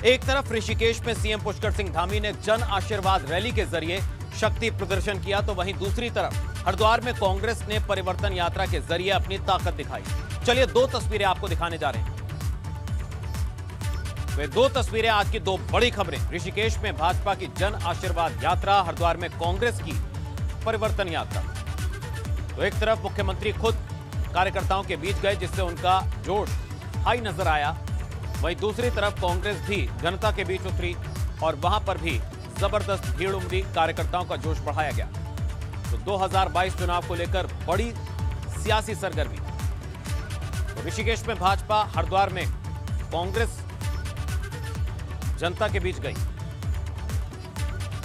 एक तरफ ऋषिकेश में सीएम पुष्कर सिंह धामी ने जन आशीर्वाद रैली के जरिए शक्ति प्रदर्शन किया, तो वहीं दूसरी तरफ हरिद्वार में कांग्रेस ने परिवर्तन यात्रा के जरिए अपनी ताकत दिखाई। चलिए दो तस्वीरें आपको दिखाने जा रहे हैं। वे दो तस्वीरें आज की दो बड़ी खबरें। ऋषिकेश में भाजपा की जन आशीर्वाद यात्रा, हरिद्वार में कांग्रेस की परिवर्तन यात्रा। तो एक तरफ मुख्यमंत्री खुद कार्यकर्ताओं के बीच गए, जिससे उनका जोश हाई नजर आया। वहीं दूसरी तरफ कांग्रेस भी जनता के बीच उतरी और वहां पर भी जबरदस्त भीड़ उमड़ी, कार्यकर्ताओं का जोश बढ़ाया गया। तो 2022 चुनाव को लेकर बड़ी सियासी सरगर्मी। तो ऋषिकेश में भाजपा, हरिद्वार में कांग्रेस जनता के बीच गई।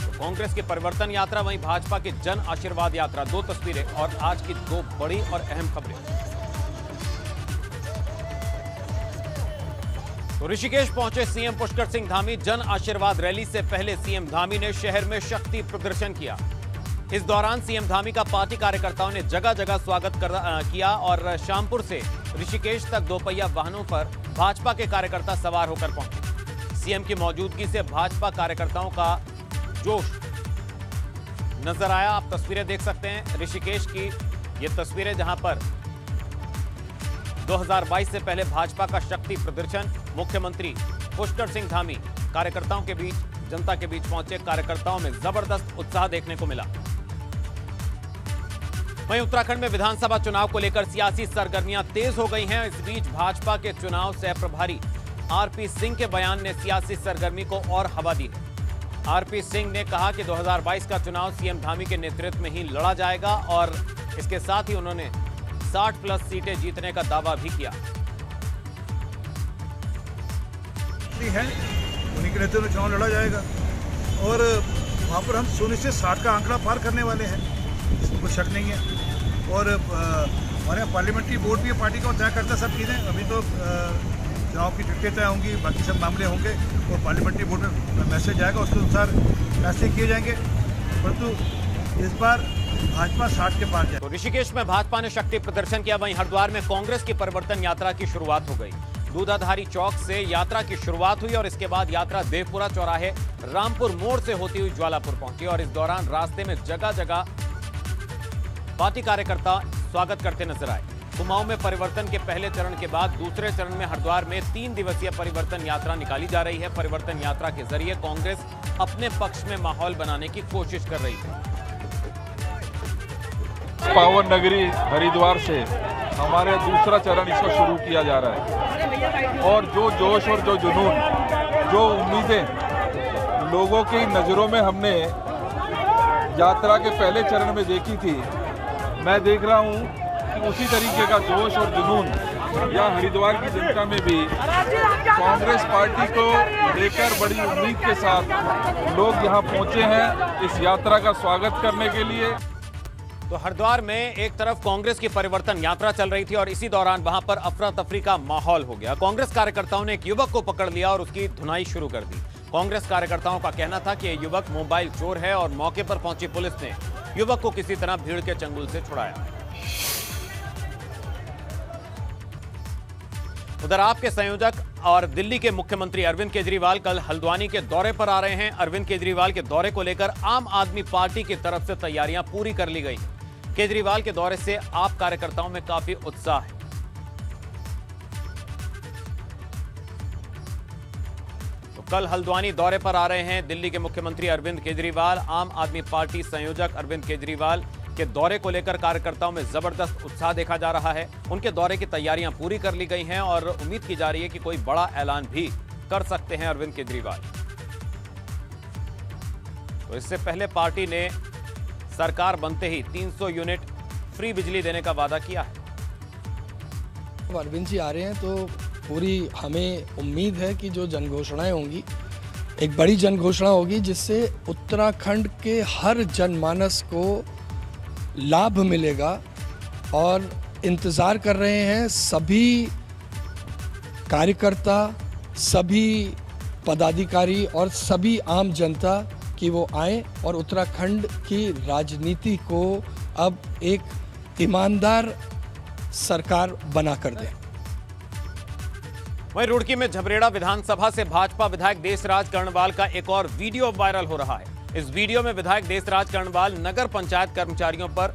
तो कांग्रेस की परिवर्तन यात्रा, वहीं भाजपा की जन आशीर्वाद यात्रा। दो तस्वीरें और आज की दो बड़ी और अहम खबरें। तो ऋषिकेश पहुंचे सीएम पुष्कर सिंह धामी। जन आशीर्वाद रैली से पहले सीएम धामी ने शहर में शक्ति प्रदर्शन किया। इस दौरान सीएम धामी का पार्टी कार्यकर्ताओं ने जगह जगह स्वागत किया और शामपुर से ऋषिकेश तक दोपहिया वाहनों पर भाजपा के कार्यकर्ता सवार होकर पहुंचे। सीएम की मौजूदगी से भाजपा कार्यकर्ताओं का जोश नजर आया। आप तस्वीरें देख सकते हैं ऋषिकेश की, ये तस्वीरें जहां पर 2022 से पहले भाजपा का शक्ति प्रदर्शन। मुख्यमंत्री पुष्कर सिंह धामी कार्यकर्ताओं के बीच, जनता के बीच पहुंचे। कार्यकर्ताओं में जबरदस्त उत्साह देखने को मिला। वहीं उत्तराखंड में विधानसभा चुनाव को लेकर सियासी सरगर्मियां तेज हो गई हैं। इस बीच भाजपा के चुनाव सह प्रभारी आरपी सिंह के बयान ने सियासी सरगर्मी को और हवा दी है। आरपी सिंह ने कहा कि 2022 का चुनाव सीएम धामी के नेतृत्व में ही लड़ा जाएगा और इसके साथ ही उन्होंने 60+ सीटें जीतने का दावा भी किया है। उन्हीं के नेतृत्व में चुनाव लड़ा जाएगा और वहाँ पर हम सुनिश्चित 60 का आंकड़ा पार करने वाले हैं, इसमें कोई शक नहीं है। और हमारे यहाँ पार्लियामेंट्री बोर्ड भी पार्टी को तय करता सब चीज़ें। अभी तो चुनाव की टिकटें तय होंगी, बाकी सब मामले होंगे और पार्लियामेंट्री बोर्ड में मैसेज आएगा, उसके अनुसार फैसले किए जाएंगे। परंतु इस बार भाजपा 60 के पार जाए। तो ऋषिकेश में भाजपा ने शक्ति प्रदर्शन किया। वहीं हरिद्वार में कांग्रेस की परिवर्तन यात्रा की शुरुआत हो गई। दूधाधारी चौक से यात्रा की शुरुआत हुई और इसके बाद यात्रा देवपुरा चौराहे, रामपुर मोड़ से होती हुई ज्वालापुर पहुंची और इस दौरान रास्ते में जगह जगह पार्टी कार्यकर्ता स्वागत करते नजर आए। कुमाऊं में परिवर्तन के पहले चरण के बाद दूसरे चरण में हरिद्वार में 3 दिवसीय परिवर्तन यात्रा निकाली जा रही है। परिवर्तन यात्रा के जरिए कांग्रेस अपने पक्ष में माहौल बनाने की कोशिश कर रही है। पावन नगरी हरिद्वार से हमारे दूसरा चरण इसका शुरू किया जा रहा है और जो जोश और जो जुनून, जो उम्मीदें लोगों की नज़रों में हमने यात्रा के पहले चरण में देखी थी, मैं देख रहा हूं कि उसी तरीके का जोश और जुनून या हरिद्वार की जनता में भी कांग्रेस पार्टी को लेकर बड़ी उम्मीद के साथ लोग यहां पहुंचे हैं इस यात्रा का स्वागत करने के लिए। तो हरिद्वार में एक तरफ कांग्रेस की परिवर्तन यात्रा चल रही थी और इसी दौरान वहां पर अफरा तफरी का माहौल हो गया। कांग्रेस कार्यकर्ताओं ने एक युवक को पकड़ लिया और उसकी धुनाई शुरू कर दी। कांग्रेस कार्यकर्ताओं का कहना था कि यह युवक मोबाइल चोर है और मौके पर पहुंची पुलिस ने युवक को किसी तरह भीड़ के चंगुल से छुड़ाया। उधर आपके संयोजक और दिल्ली के मुख्यमंत्री अरविंद केजरीवाल कल हल्द्वानी के दौरे पर आ रहे हैं। अरविंद केजरीवाल के दौरे को लेकर आम आदमी पार्टी की तरफ से तैयारियां पूरी कर ली गई। केजरीवाल के दौरे से आप कार्यकर्ताओं में काफी उत्साह है। तो कल हल्द्वानी दौरे पर आ रहे हैं दिल्ली के मुख्यमंत्री अरविंद केजरीवाल। आम आदमी पार्टी संयोजक अरविंद केजरीवाल के दौरे को लेकर कार्यकर्ताओं में जबरदस्त उत्साह देखा जा रहा है। उनके दौरे की तैयारियां पूरी कर ली गई हैं और उम्मीद की जा रही है कि कोई बड़ा ऐलान भी कर सकते हैं अरविंद केजरीवाल। तो इससे पहले पार्टी ने सरकार बनते ही 300 यूनिट फ्री बिजली देने का वादा किया है। अरविंद जी आ रहे हैं तो पूरी हमें उम्मीद है कि जो जन घोषणाएं होंगी, एक बड़ी जन घोषणा होगी जिससे उत्तराखंड के हर जनमानस को लाभ मिलेगा। और इंतज़ार कर रहे हैं सभी कार्यकर्ता, सभी पदाधिकारी और सभी आम जनता कि वो आए और उत्तराखंड की राजनीति को अब एक ईमानदार सरकार बना कर दें। वहीं रुड़की में झबरेड़ा विधानसभा से भाजपा विधायक देशराज कर्णवाल का एक और वीडियो वायरल हो रहा है। इस वीडियो में विधायक देशराज कर्णवाल नगर पंचायत कर्मचारियों पर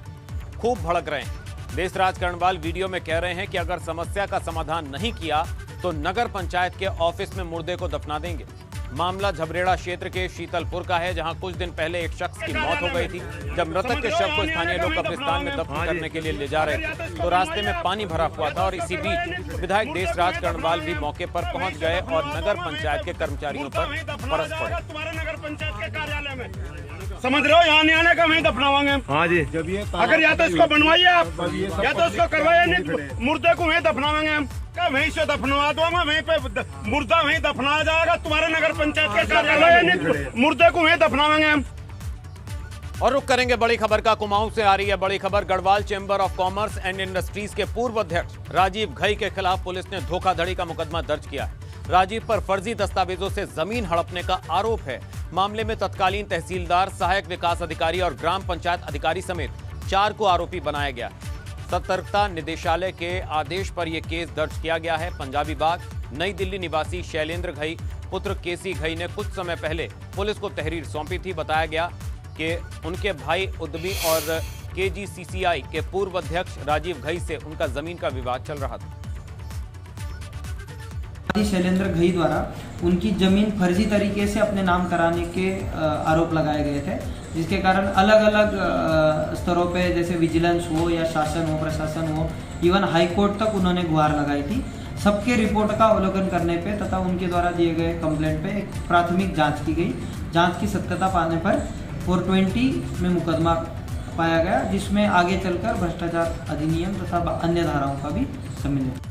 खूब भड़क रहे हैं। देशराज कर्णवाल वीडियो में कह रहे हैं कि अगर समस्या का समाधान नहीं किया तो नगर पंचायत के ऑफिस में मुर्दे को दफना देंगे। मामला झबरेड़ा क्षेत्र के शीतलपुर का है, जहां कुछ दिन पहले एक शख्स की मौत हो गई थी। जब मृतक के शव को स्थानीय लोग कब्रिस्तान में दफन करने के लिए ले जा रहे थे तो रास्ते में पानी भरा हुआ था और इसी बीच विधायक देशराज कर्णवाल भी मौके पर पहुंच गए और नगर पंचायत के कर्मचारियों पर बरस पड़े। तुम्हारे नगर पंचायत के कार्यालय में समझ रहे हो, यहाँ नहीं आने का वहीं दफनावांगे हम। हाँ जी, अगर या तो इसको बनवाइए आप या तो इसको करवाइए, नहीं मुर्दे को वहीं दफनावांगे हम। क्या वहीं से दफनवा दो, वहीं पे मुर्दा वहीं दफनाया जाएगा तुम्हारे नगर पंचायत के कार्यालय, नहीं मुर्दे को वहीं दफनावांगे हम। और रुक करेंगे बड़ी खबर का। कुमाऊं से आ रही है बड़ी खबर। Garhwal chamber of commerce and industries के पूर्व अध्यक्ष राजीव घई के खिलाफ पुलिस ने धोखाधड़ी का मुकदमा दर्ज किया है। राजीव पर फर्जी दस्तावेजों से जमीन हड़पने का आरोप है। मामले में तत्कालीन तहसीलदार, सहायक विकास अधिकारी और ग्राम पंचायत अधिकारी समेत 4 को आरोपी बनाया गया। सतर्कता निदेशालय के आदेश पर यह केस दर्ज किया गया है। पंजाबी बाग नई दिल्ली निवासी शैलेंद्र घई पुत्र केसी घई ने कुछ समय पहले पुलिस को तहरीर सौंपी थी। बताया गया कि उनके भाई उद्यमी और केजीसीसीआई के पूर्व अध्यक्ष राजीव घई से उनका जमीन का विवाद चल रहा था। शैलेंद्र घई द्वारा उनकी जमीन फर्जी तरीके से अपने नाम कराने के आरोप लगाए गए थे, जिसके कारण अलग अलग स्तरों पे जैसे विजिलेंस हो या शासन हो, प्रशासन हो, इवन हाई कोर्ट तक उन्होंने गुहार लगाई थी। सबके रिपोर्ट का अवलोकन करने पे तथा उनके द्वारा दिए गए कंप्लेंट पे एक प्राथमिक जांच की गई। जांच की सत्यता पाने पर 420 में मुकदमा पाया गया, जिसमें आगे चलकर भ्रष्टाचार अधिनियम तथा अन्य धाराओं का भी सम्मिलित।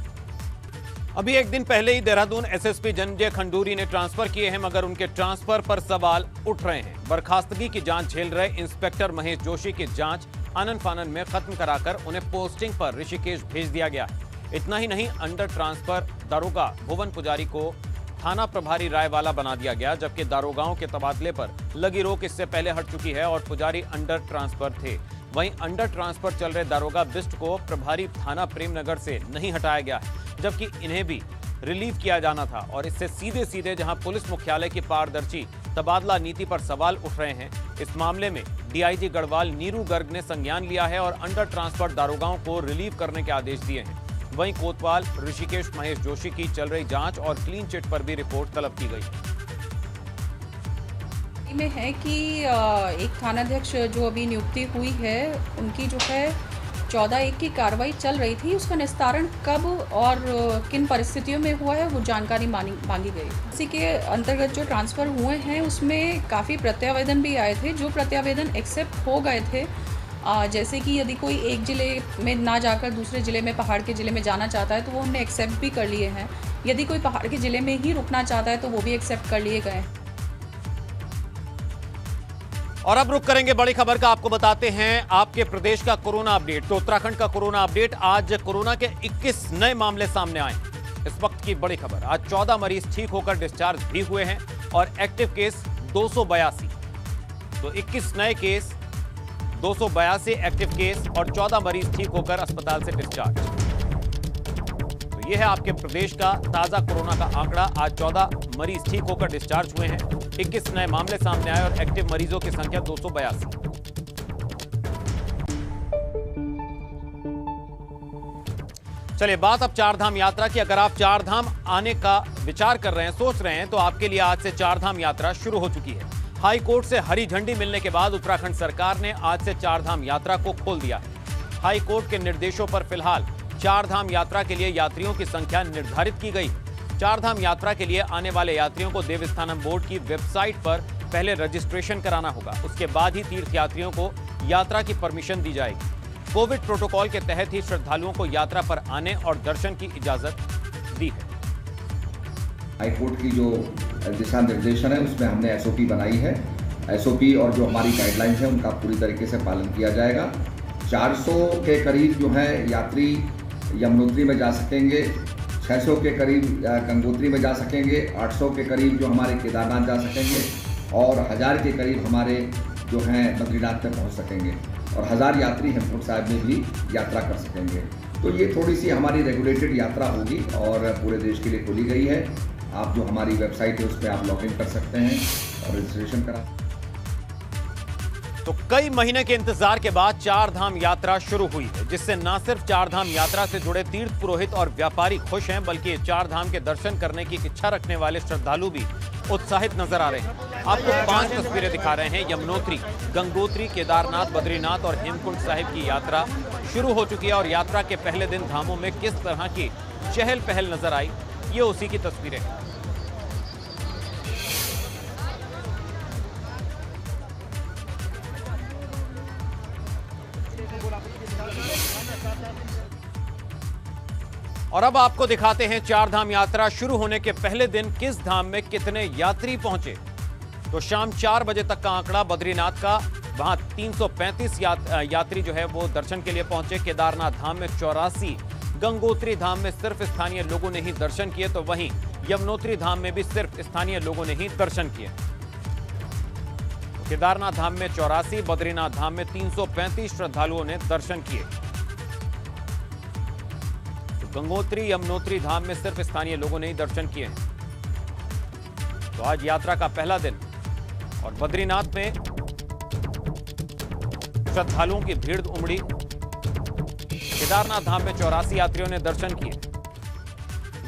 अभी एक दिन पहले ही देहरादून एसएसपी धनंजय खंडूरी ने ट्रांसफर किए हैं, मगर उनके ट्रांसफर पर सवाल उठ रहे हैं। बर्खास्तगी की जांच झेल रहे इंस्पेक्टर महेश जोशी की जांच आनन फानन में खत्म कराकर उन्हें पोस्टिंग पर ऋषिकेश भेज दिया गया है। इतना ही नहीं, अंडर ट्रांसफर दारोगा भुवन पुजारी को थाना प्रभारी रायवाला बना दिया गया, जबकि दारोगाओं के तबादले पर लगी रोक इससे पहले हट चुकी है और पुजारी अंडर ट्रांसफर थे। वहीं अंडर ट्रांसफर चल रहे दारोगा बिस्ट को प्रभारी थाना प्रेमनगर से नहीं हटाया गया, जबकि इन्हें भी रिलीव किया जाना था। और इससे सीधे सीधे जहां पुलिस मुख्यालय की पारदर्शी तबादला नीति पर सवाल उठ रहे हैं, इस मामले में डीआईजी गढ़वाल नीरू गर्ग ने संज्ञान लिया है और अंडर ट्रांसफर दारोगाओं को रिलीव करने के आदेश दिए हैं। वहीं कोतवाल ऋषिकेश महेश जोशी की चल रही जांच और क्लीन चिट पर भी रिपोर्ट तलब की गई में है कि एक थानाध्यक्ष जो अभी नियुक्ति हुई है, उनकी जो है 14/1 की कार्रवाई चल रही थी, उसका निस्तारण कब और किन परिस्थितियों में हुआ है वो जानकारी मांगी गई। इसी के अंतर्गत जो ट्रांसफ़र हुए हैं उसमें काफ़ी प्रत्यावेदन भी आए थे। जो प्रत्यावेदन एक्सेप्ट हो गए थे, जैसे कि यदि कोई एक ज़िले में ना जाकर दूसरे ज़िले में, पहाड़ के ज़िले में जाना चाहता है तो वो हमने एक्सेप्ट भी कर लिए हैं। यदि कोई पहाड़ के ज़िले में ही रुकना चाहता है तो वो भी एक्सेप्ट कर लिए गए। और अब रुक करेंगे बड़ी खबर का। आपको बताते हैं आपके प्रदेश का कोरोना अपडेट। तो उत्तराखंड का कोरोना अपडेट। आज कोरोना के 21 नए मामले सामने आए। इस वक्त की बड़ी खबर, आज 14 मरीज ठीक होकर डिस्चार्ज भी हुए हैं और एक्टिव केस 282। तो 21 नए केस, 282 एक्टिव केस और 14 मरीज ठीक होकर अस्पताल से डिस्चार्ज। तो यह है आपके प्रदेश का ताजा कोरोना का आंकड़ा। आज 14 मरीज ठीक होकर डिस्चार्ज हुए हैं, 21 नए मामले सामने आए और एक्टिव मरीजों की संख्या 282। चलिए बात अब चारधाम यात्रा की। अगर आप चारधाम आने का विचार कर रहे हैं, सोच रहे हैं, तो आपके लिए आज से चारधाम यात्रा शुरू हो चुकी है। हाई कोर्ट से हरी झंडी मिलने के बाद उत्तराखंड सरकार ने आज से चारधाम यात्रा को खोल दिया है। हाई कोर्ट के निर्देशों पर फिलहाल चारधाम यात्रा के लिए यात्रियों की संख्या निर्धारित की गई। चारधाम यात्रा के लिए आने वाले यात्रियों को देवस्थानम बोर्ड की वेबसाइट पर पहले रजिस्ट्रेशन कराना होगा। उसके बाद ही तीर्थयात्रियों को यात्रा की परमिशन दी जाएगी। कोविड प्रोटोकॉल के तहत ही श्रद्धालुओं को यात्रा पर आने और दर्शन की इजाजत दी है। हाईकोर्ट की जो दिशा निर्देशन है उसमें हमने एसओपी बनाई है। एसओपी और जो हमारी गाइडलाइंस है उनका पूरी तरीके से पालन किया जाएगा। 400 के करीब जो है यात्री यमुनोत्री में जा सकेंगे, 600 के करीब गंगोत्री में जा सकेंगे, 800 के करीब जो हमारे केदारनाथ जा सकेंगे और 1000 के करीब हमारे जो हैं बद्रीनाथ में पहुंच सकेंगे और 1000 यात्री हेमकुंड साहिब में भी यात्रा कर सकेंगे। तो ये थोड़ी सी हमारी रेगुलेटेड यात्रा होगी और पूरे देश के लिए खोली गई है। आप जो हमारी वेबसाइट है उस पर आप लॉगिन कर सकते हैं और रजिस्ट्रेशन करा। तो कई महीने के इंतजार के बाद चार धाम यात्रा शुरू हुई है, जिससे न सिर्फ चार धाम यात्रा से जुड़े तीर्थ पुरोहित और व्यापारी खुश हैं, बल्कि चार धाम के दर्शन करने की इच्छा रखने वाले श्रद्धालु भी उत्साहित नजर आ रहे हैं। आपको 5 तस्वीरें दिखा रहे हैं। यमुनोत्री, गंगोत्री, केदारनाथ, बद्रीनाथ और हेमकुंड साहिब की यात्रा शुरू हो चुकी है और यात्रा के पहले दिन धामों में किस तरह की चहल पहल नजर आई, ये उसी की तस्वीरें हैं। और अब आपको दिखाते हैं चार धाम यात्रा शुरू होने के पहले दिन किस धाम में कितने यात्री पहुंचे। तो शाम 4 बजे तक का आंकड़ा बद्रीनाथ का, वहां 335 यात्री जो है वो दर्शन के लिए पहुंचे। केदारनाथ धाम में 84, गंगोत्री धाम में सिर्फ स्थानीय लोगों ने ही दर्शन किए, तो वहीं यमुनोत्री धाम में भी सिर्फ स्थानीय लोगों ने ही दर्शन किए। केदारनाथ धाम में 84, बद्रीनाथ धाम में 335 श्रद्धालुओं ने दर्शन किए। गंगोत्री, यमुनोत्री धाम में सिर्फ स्थानीय लोगों ने ही दर्शन किए हैं। तो आज यात्रा का पहला दिन और बद्रीनाथ में श्रद्धालुओं की भीड़ उमड़ी। केदारनाथ धाम में 84 यात्रियों ने दर्शन किए।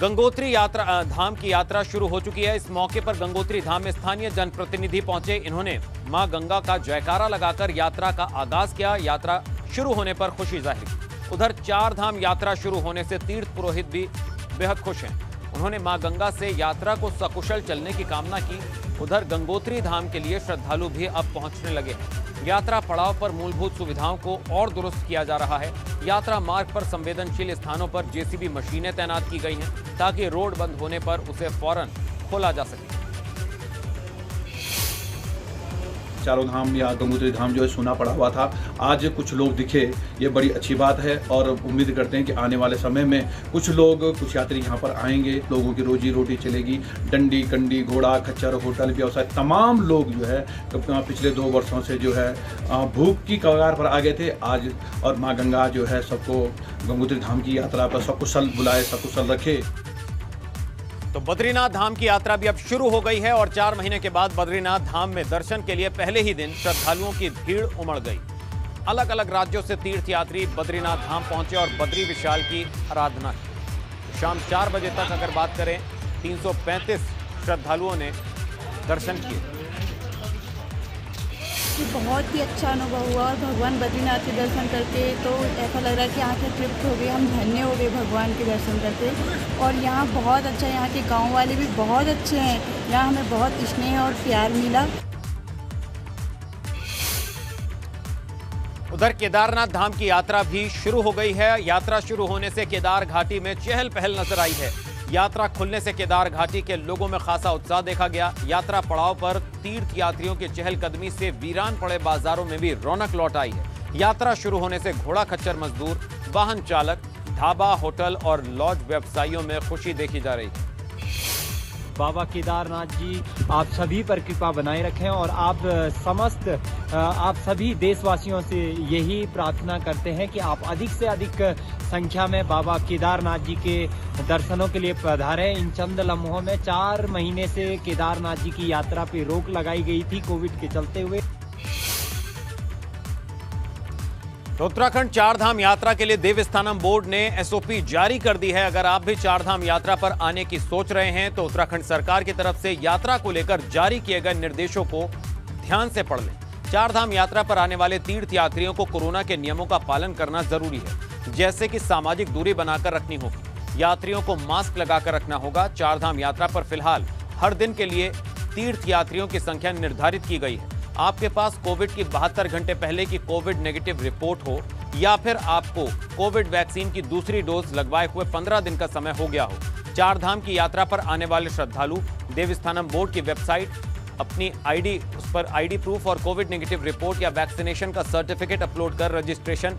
गंगोत्री धाम की यात्रा शुरू हो चुकी है। इस मौके पर गंगोत्री धाम में स्थानीय जनप्रतिनिधि पहुंचे। इन्होंने मां गंगा का जयकारा लगाकर यात्रा का आगाज किया। यात्रा शुरू होने पर खुशी जाहिर की। उधर चार धाम यात्रा शुरू होने से तीर्थ पुरोहित भी बेहद खुश हैं। उन्होंने मां गंगा से यात्रा को सकुशल चलने की कामना की। उधर गंगोत्री धाम के लिए श्रद्धालु भी अब पहुंचने लगे हैं। यात्रा पड़ाव पर मूलभूत सुविधाओं को और दुरुस्त किया जा रहा है। यात्रा मार्ग पर संवेदनशील स्थानों पर जेसीबी मशीनें तैनात की गई हैं, ताकि रोड बंद होने पर उसे फौरन खोला जा सके। चारों धाम या गंगोत्री धाम जो है सुना पड़ा हुआ था, आज कुछ लोग दिखे, ये बड़ी अच्छी बात है। और उम्मीद करते हैं कि आने वाले समय में कुछ यात्री यहाँ पर आएंगे, लोगों की रोजी रोटी चलेगी। डंडी, कंडी, घोड़ा, खच्चर, होटल, व्यवसाय, तमाम लोग जो है पिछले 2 वर्षों से जो है भूख की कगार पर आ गए थे आज। और माँ गंगा जो है सबको गंगोत्री धाम की यात्रा पर सकुशल बुलाए, सकुशल रखे। तो बद्रीनाथ धाम की यात्रा भी अब शुरू हो गई है और 4 महीने के बाद बद्रीनाथ धाम में दर्शन के लिए पहले ही दिन श्रद्धालुओं की भीड़ उमड़ गई। अलग अलग राज्यों से तीर्थयात्री बद्रीनाथ धाम पहुंचे और बद्री विशाल की आराधना की। शाम 4 बजे तक अगर बात करें, 335 श्रद्धालुओं ने दर्शन किए। बहुत ही अच्छा अनुभव हुआ और भगवान बद्रीनाथ के दर्शन करके तो ऐसा लग रहा है कि आंखें तृप्त हो गई, हम धन्य हो गए भगवान के दर्शन करके। और यहाँ बहुत अच्छा, यहाँ के गांव वाले भी बहुत अच्छे हैं, यहाँ हमें बहुत स्नेह और प्यार मिला। उधर केदारनाथ धाम की यात्रा भी शुरू हो गई है। यात्रा शुरू होने से केदार घाटी में चहल पहल नजर आई है। यात्रा खुलने से केदार घाटी के लोगों में खासा उत्साह देखा गया। यात्रा पड़ाव पर तीर्थ यात्रियों के चहलकदमी से वीरान पड़े बाजारों में भी रौनक लौट आई है। यात्रा शुरू होने से घोड़ा खच्चर मजदूर, वाहन चालक, ढाबा, होटल और लॉज व्यवसायियों में खुशी देखी जा रही है। बाबा केदारनाथ जी आप सभी पर कृपा बनाए रखें और आप सभी देशवासियों से यही प्रार्थना करते हैं कि आप अधिक से अधिक संख्या में बाबा केदारनाथ जी के दर्शनों के लिए पधारें। इन चंद लम्हों में 4 महीने से केदारनाथ जी की यात्रा पे रोक लगाई गई थी कोविड के चलते हुए। तो उत्तराखंड चार धाम यात्रा के लिए देवस्थानम बोर्ड ने एसओपी जारी कर दी है। अगर आप भी चार धाम यात्रा पर आने की सोच रहे हैं तो उत्तराखंड सरकार की तरफ से यात्रा को लेकर जारी किए गए निर्देशों को ध्यान से पढ़ लें। चार धाम यात्रा पर आने वाले तीर्थ यात्रियों को कोरोना के नियमों का पालन करना जरूरी है, जैसे कि सामाजिक दूरी बनाकर रखनी होगी, यात्रियों को मास्क लगाकर रखना होगा। चार धाम यात्रा पर फिलहाल हर दिन के लिए तीर्थ यात्रियों की संख्या निर्धारित की गई है। आपके पास कोविड की 72 घंटे पहले की कोविड नेगेटिव रिपोर्ट हो या फिर आपको कोविड वैक्सीन की दूसरी डोज लगवाए हुए 15 दिन का समय हो गया हो। चार धाम की यात्रा पर आने वाले श्रद्धालु देवस्थानम बोर्ड की वेबसाइट अपनी आईडी, उस पर आईडी प्रूफ और कोविड नेगेटिव रिपोर्ट या वैक्सीनेशन का सर्टिफिकेट अपलोड कर रजिस्ट्रेशन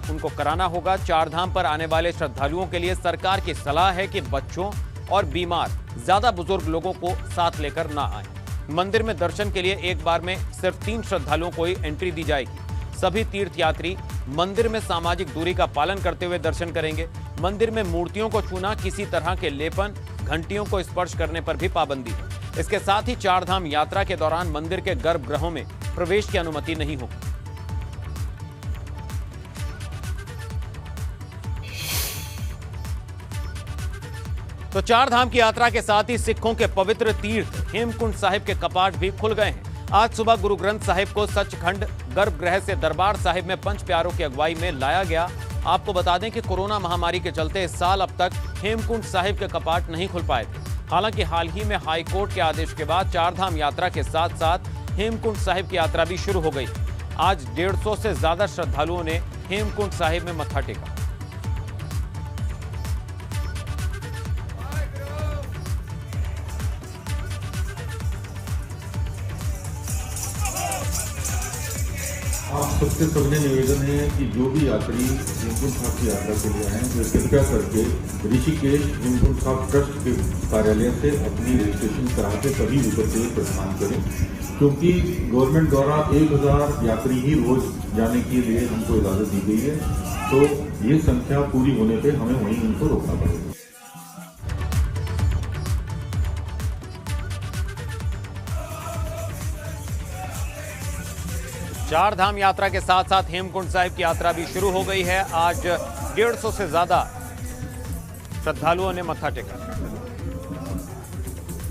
उनको कराना होगा। चार धाम पर आने वाले श्रद्धालुओं के लिए सरकार की सलाह है कि बच्चों और बीमार, ज्यादा बुजुर्ग लोगों को साथ लेकर ना आए। मंदिर में दर्शन के लिए एक बार में सिर्फ 3 श्रद्धालुओं को ही एंट्री दी जाएगी। सभी तीर्थयात्री मंदिर में सामाजिक दूरी का पालन करते हुए दर्शन करेंगे। मंदिर में मूर्तियों को छूना, किसी तरह के लेपन, घंटियों को स्पर्श करने पर भी पाबंदी है। इसके साथ ही चारधाम यात्रा के दौरान मंदिर के गर्भगृहों में प्रवेश की अनुमति नहीं होगी। तो चारधाम की यात्रा के साथ ही सिखों के पवित्र तीर्थ हेमकुंड साहिब के कपाट भी खुल गए हैं। आज सुबह गुरु ग्रंथ साहिब को सचखंड गर्भगृह से दरबार साहिब में पंच प्यारों की अगुवाई में लाया गया। आपको बता दें कि कोरोना महामारी के चलते इस साल अब तक हेमकुंड साहिब के कपाट नहीं खुल पाए थे। हालांकि हाल ही में हाई कोर्ट के आदेश के बाद चारधाम यात्रा के साथ साथ हेमकुंड साहिब की यात्रा भी शुरू हो गई। आज 150 से ज्यादा श्रद्धालुओं ने हेमकुंड साहिब में मत्था टेका। आप सबसे पहले निवेदन है कि जो भी यात्री हेमकुंड साहिब की यात्रा के लिए आए वे कृपया करके ऋषिकेश हेमकुंड साहिब ट्रस्ट के कार्यालय से अपनी रजिस्ट्रेशन करा के तभी ऊपर से प्रस्थान करें, क्योंकि गवर्नमेंट द्वारा 1000 यात्री ही रोज जाने के लिए हमको इजाज़त दी गई है। तो ये संख्या पूरी होने पर हमें वहीं उनको रोकना पड़ेगा। चारधाम यात्रा के साथ साथ हेमकुंड साहिब की यात्रा भी शुरू हो गई है। आज 150 से ज्यादा श्रद्धालुओं ने मत्था टेका।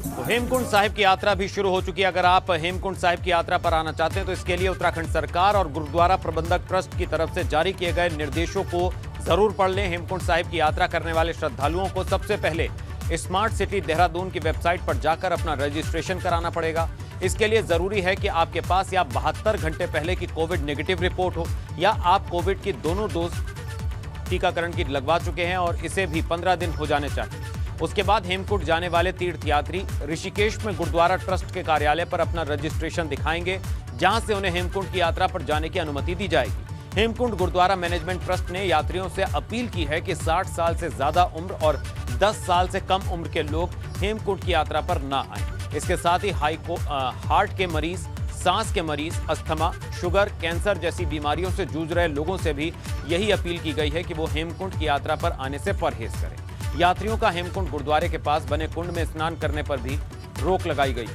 तो हेमकुंड साहिब की यात्रा भी शुरू हो चुकी है। अगर आप हेमकुंड साहिब की यात्रा पर आना चाहते हैं तो इसके लिए उत्तराखंड सरकार और गुरुद्वारा प्रबंधक ट्रस्ट की तरफ से जारी किए गए निर्देशों को जरूर पढ़ लें। हेमकुंड साहिब की यात्रा करने वाले श्रद्धालुओं को सबसे पहले स्मार्ट सिटी देहरादून की वेबसाइट पर जाकर अपना रजिस्ट्रेशन कराना पड़ेगा। इसके लिए जरूरी है कि आपके पास या 72 घंटे पहले की कोविड नेगेटिव रिपोर्ट हो या आप कोविड की दोनों डोज टीकाकरण की लगवा चुके हैं और इसे भी 15 दिन हो जाने चाहिए। उसके बाद हेमकुंड जाने वाले तीर्थयात्री ऋषिकेश में गुरुद्वारा ट्रस्ट के कार्यालय पर अपना रजिस्ट्रेशन दिखाएंगे, जहां से उन्हें हेमकुंड की यात्रा पर जाने की अनुमति दी जाएगी। हेमकुंड गुरुद्वारा मैनेजमेंट ट्रस्ट ने यात्रियों से अपील की है कि 60 साल से ज्यादा उम्र और 10 साल से कम उम्र के लोग हेमकुंड की यात्रा पर ना आएं। इसके साथ ही हार्ट के मरीज, सांस के मरीज, अस्थमा, शुगर, कैंसर जैसी बीमारियों से जूझ रहे लोगों से भी यही अपील की गई है कि वो हेमकुंड की यात्रा पर आने से परहेज करें। यात्रियों का हेमकुंड गुरुद्वारे के पास बने कुंड में स्नान करने पर भी रोक लगाई गई।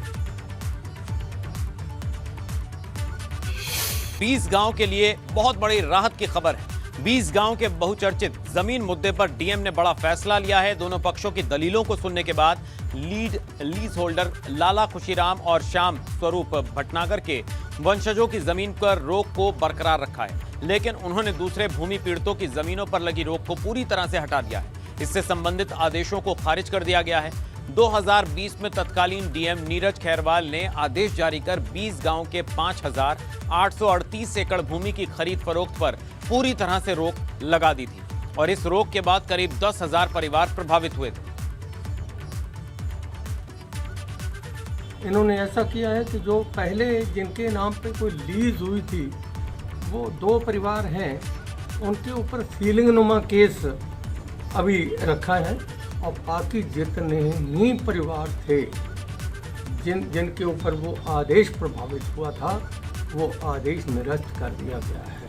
20 गांव के लिए बहुत बड़ी राहत की खबर है। 20 गांव के बहुचर्चित जमीन मुद्दे पर डीएम ने बड़ा फैसला लिया है। दोनों पक्षों की दलीलों को सुनने के बाद लीज होल्डर लाला खुशीराम और श्याम स्वरूप भटनागर के वंशजों की जमीन पर रोक को बरकरार रखा है, लेकिन उन्होंने दूसरे भूमि पीड़ितों की जमीनों पर लगी रोक को पूरी तरह से हटा दिया है। इससे संबंधित आदेशों को खारिज कर दिया गया है। 2020 में तत्कालीन डीएम नीरज खैरवाल ने आदेश जारी कर 20 गांव के 5838 एकड़ भूमि की खरीद फरोख्त पर पूरी तरह से रोक लगा दी थी और इस रोक के बाद करीब 10,000 परिवार प्रभावित हुए थे। इन्होंने ऐसा किया है कि जो पहले जिनके नाम पे कोई लीज हुई थी वो 2 परिवार हैं, उनके ऊपर सीलिंग नुमा केस अभी रखा है और बाकी जितने ही परिवार थे जिनके ऊपर वो आदेश प्रभावित हुआ था वो आदेश निरस्त कर दिया गया है।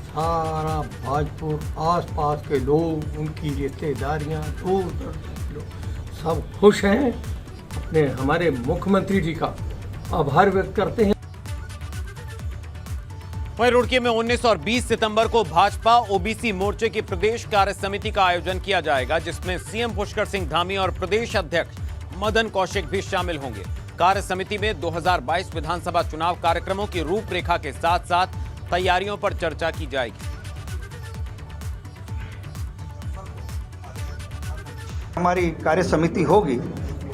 सारा भाजपुर आसपास के लोग, उनकी रिश्तेदारियाँ, दूर दराज के लोग सब खुश हैं। अपने हमारे मुख्यमंत्री जी का आभार व्यक्त करते हैं। वहीं रुड़की में 19 और 20 सितंबर को भाजपा ओबीसी मोर्चे की प्रदेश कार्य समिति का आयोजन किया जाएगा, जिसमें सीएम पुष्कर सिंह धामी और प्रदेश अध्यक्ष मदन कौशिक भी शामिल होंगे। कार्य समिति में 2022 विधानसभा चुनाव कार्यक्रमों की रूपरेखा के साथ साथ तैयारियों पर चर्चा की जाएगी। हमारी कार्य समिति होगी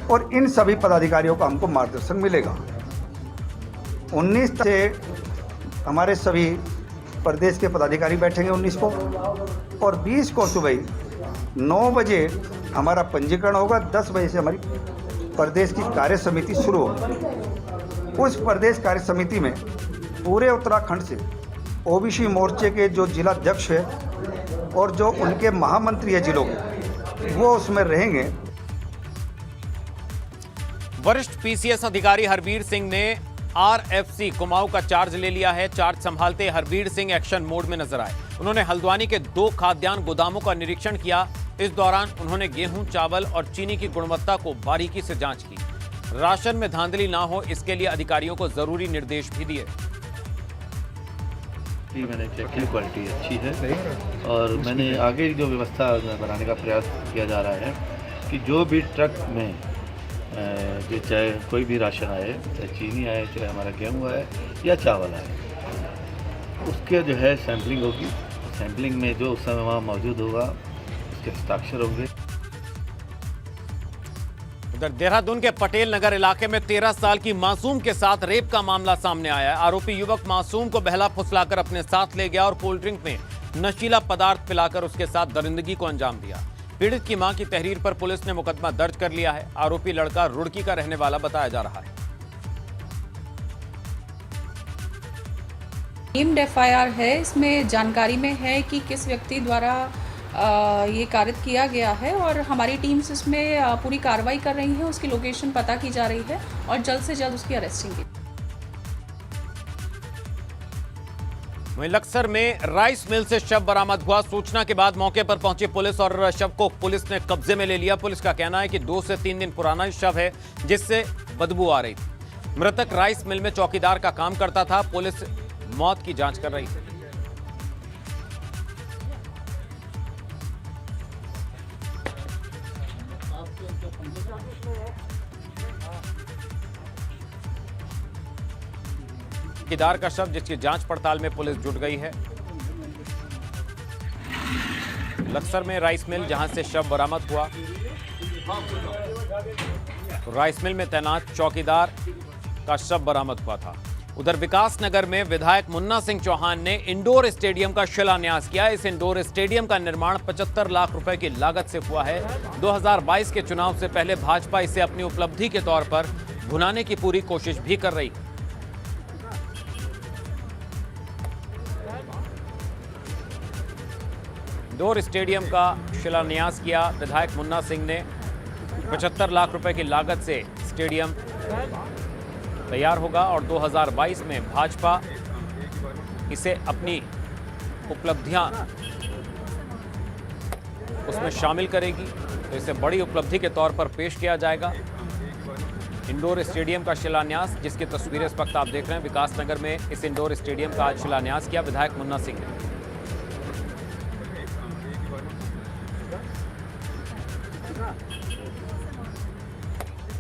और इन सभी पदाधिकारियों का हमको मार्गदर्शन मिलेगा। 19 से हमारे सभी प्रदेश के पदाधिकारी बैठेंगे 19 को और 20 को सुबह 9 बजे हमारा पंजीकरण होगा। 10 बजे से हमारी प्रदेश की कार्य समिति शुरू होगी। उस प्रदेश कार्य समिति में पूरे उत्तराखंड से ओबीसी मोर्चे के जो जिलाध्यक्ष है और जो उनके महामंत्री है जिलों के, वो उसमें रहेंगे। वरिष्ठ पीसीएस अधिकारी हरबीर सिंह ने आरएफसी कुमाऊं का चार्ज ले लिया है। चार्ज संभालते हरवीर सिंह एक्शन मोड में नजर आए। उन्होंने हल्द्वानी के 2 खाद्यान्न गोदामों का निरीक्षण किया। इस दौरान उन्होंने गेहूं, चावल और चीनी की गुणवत्ता को बारीकी से जांच की। राशन में धांधली ना हो, इसके लिए अधिकारियों को जरूरी निर्देश भी दिए। मैंने चेक की, क्वालिटी अच्छी है और मैंने आगे जो व्यवस्था बनाने का प्रयास किया जा रहा है कि जो भी ट्रक में जो चाहे कोई भी राशन आए, चाहे चीनी आए, चाहे हमारा गेहूँ आए या चावल आए, उसके जो है सैंपलिंग होगी। सैंपलिंग में जो उस समय वहाँ मौजूद होगा उसके हस्ताक्षर होंगे। उधर देहरादून के पटेल नगर इलाके में 13 साल की मासूम के साथ रेप का मामला सामने आया है। आरोपी युवक मासूम को बहला फुसलाकर अपने साथ ले गया और कोल्ड ड्रिंक में नशीला पदार्थ पिलाकर उसके साथ दरिंदगी को अंजाम दिया। पीड़ित की मां की तहरीर पर पुलिस ने मुकदमा दर्ज कर लिया है। आरोपी लड़का रुड़की का रहने वाला बताया जा रहा है। नेम्ड एफआईआर है। इसमें जानकारी में है कि किस व्यक्ति द्वारा ये कारित किया गया है और हमारी टीम्स इसमें पूरी कार्रवाई कर रही है। उसकी लोकेशन पता की जा रही है और जल्द से जल्द उसकी अरेस्टिंग की। वहीं लक्सर में राइस मिल से शव बरामद हुआ। सूचना के बाद मौके पर पहुंची पुलिस और शव को पुलिस ने कब्जे में ले लिया। पुलिस का कहना है कि 2 से 3 दिन पुराना शव है जिससे बदबू आ रही थी। मृतक राइस मिल में चौकीदार का काम करता था। पुलिस मौत की जांच कर रही है। चौकीदार का शव जिसकी जांच पड़ताल में पुलिस जुट गई है। लक्सर में राइस मिल जहां से शव बरामद हुआ, राइस मिल में तैनात चौकीदार का शव बरामद हुआ था। उधर विकास नगर में विधायक मुन्ना सिंह चौहान ने इंडोर स्टेडियम का शिलान्यास किया। इस इंडोर स्टेडियम का निर्माण 75 लाख रुपए की लागत से हुआ है। 2022 के चुनाव से पहले भाजपा इसे अपनी उपलब्धि के तौर पर भुनाने की पूरी कोशिश भी कर रही है। इंडोर स्टेडियम का शिलान्यास किया विधायक मुन्ना सिंह ने। 75 लाख रुपए की लागत से स्टेडियम तैयार होगा और 2022 में भाजपा इसे अपनी उपलब्धियां उसमें शामिल करेगी, तो इसे बड़ी उपलब्धि के तौर पर पेश किया जाएगा। इंडोर स्टेडियम का शिलान्यास, जिसकी तस्वीरें इस वक्त आप देख रहे हैं, विकास नगर में इस इंडोर स्टेडियम का आज शिलान्यास किया विधायक मुन्ना सिंह ने।